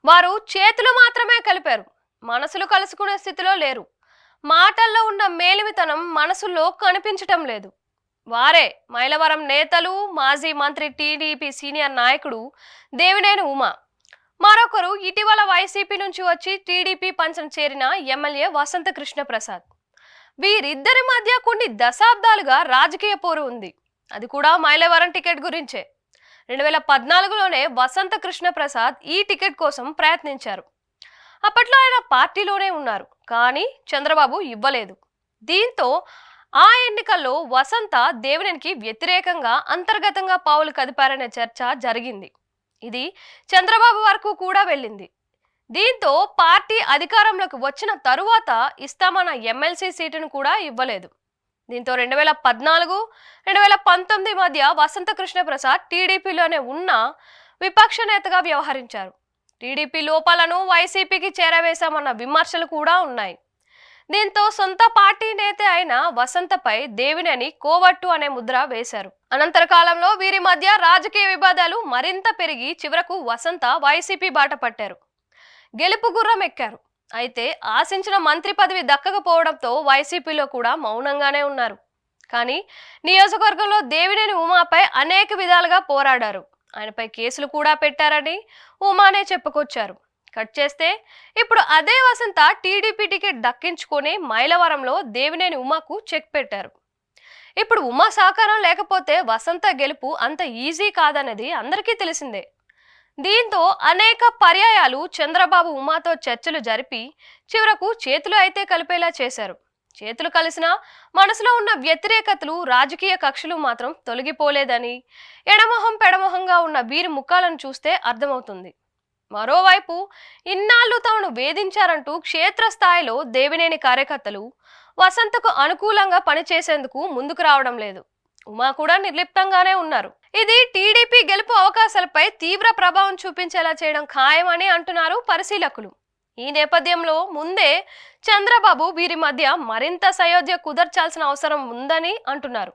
వారు చేతులు మాత్రమే కలిపారు, మనసులు కలుసుకునే స్థితిలో లేరు. మాటల్లో ఉన్న మేలిమితనం మనసుల్లో కనిపించటం లేదు. వారే మైలవరం నేతలు, మాజీ మంత్రి, టీడీపీ సీనియర్ నాయకుడు దేవినేని ఉమా. మరొకరు ఇటీవల వైసీపీ నుంచి వచ్చి టీడీపీ పంచం చేరిన ఎమ్మెల్యే వసంత కృష్ణ ప్రసాద్. వీరిద్దరి మధ్య కొన్ని దశాబ్దాలుగా రాజకీయ పోరు ఉంది. అది కూడా మైలవరం టికెట్ గురించే. 2014లోనే వసంత కృష్ణ ప్రసాద్ ఈ టికెట్ కోసం ప్రయత్నించారు. అప్పట్లో ఆయన పార్టీలోనే ఉన్నారు, కానీ చంద్రబాబు ఇవ్వలేదు. దీంతో ఆ ఎన్నికల్లో వసంత దేవినేనికి వ్యతిరేకంగా అంతర్గతంగా పావులు కదిపారనే చర్చ జరిగింది. ఇది చంద్రబాబు వరకు కూడా వెళ్ళింది. దీంతో పార్టీ అధికారంలోకి వచ్చిన తరువాత ఇస్తామన్న ఎమ్మెల్సీ సీటును కూడా ఇవ్వలేదు. దీంతో 2014, 2019 మధ్య వసంత కృష్ణ ప్రసాద్ టీడీపీలోనే ఉన్న విపక్ష నేతగా వ్యవహరించారు. టీడీపీ లోపాలను వైసీపీకి చేరవేశామన్న విమర్శలు కూడా ఉన్నాయి. దీంతో సొంత పార్టీ నేత అయిన వసంతపై దేవినేని కోవట్టు అనే ముద్ర వేశారు. అనంతర కాలంలో వీరి మధ్య రాజకీయ వివాదాలు మరింత పెరిగి చివరకు వసంత వైసీపీ బాట పట్టారు, గెలుపు గుర్రం ఎక్కారు. అయితే ఆశించిన మంత్రి పదవి దక్కకపోవడంతో వైసీపీలో కూడా మౌనంగానే ఉన్నారు. కానీ నియోజకవర్గంలో దేవినేని ఉమాపై అనేక విధాలుగా పోరాడారు. ఆయనపై కేసులు కూడా పెట్టారని ఉమానే చెప్పుకొచ్చారు. కట్ చేస్తే ఇప్పుడు అదే వసంత టీడీపీ టికెట్ దక్కించుకొని మైలవరంలో దేవినేని ఉమాకు చెక్ పెట్టారు. ఇప్పుడు ఉమా సహకారం లేకపోతే వసంత గెలుపు అంత ఈజీ కాదన్నది అందరికీ తెలిసిందే. దీంతో అనేక పర్యాయాలు చంద్రబాబు ఉమాతో చర్చలు జరిపి చివరకు చేతులు అయితే కలిపేలా చేశారు. చేతులు కలిసినా మనసులో ఉన్న వ్యతిరేకతలు, రాజకీయ కక్షలు మాత్రం తొలగిపోలేదని ఎడమొహం పెడమొహంగా ఉన్న వీరి ముఖాలను చూస్తే అర్థమవుతుంది. మరోవైపు ఇన్నాళ్లు తాను వేధించారంటూ క్షేత్రస్థాయిలో దేవినేని కార్యకర్తలు వసంతకు అనుకూలంగా పనిచేసేందుకు ముందుకు రావడం లేదు. ఉమా కూడా నిర్లిప్తంగానే ఉన్నారు. ఇది టీడీపీ గెలుపు అవకాశాలపై తీవ్ర ప్రభావం చూపించేలా చేయడం ఖాయమని అంటున్నారు పరిశీలకులు. ఈ నేపథ్యంలో ముందే చంద్రబాబు వీరి మధ్య మరింత సయోధ్య కుదర్చాల్సిన అవసరం ఉందని అంటున్నారు.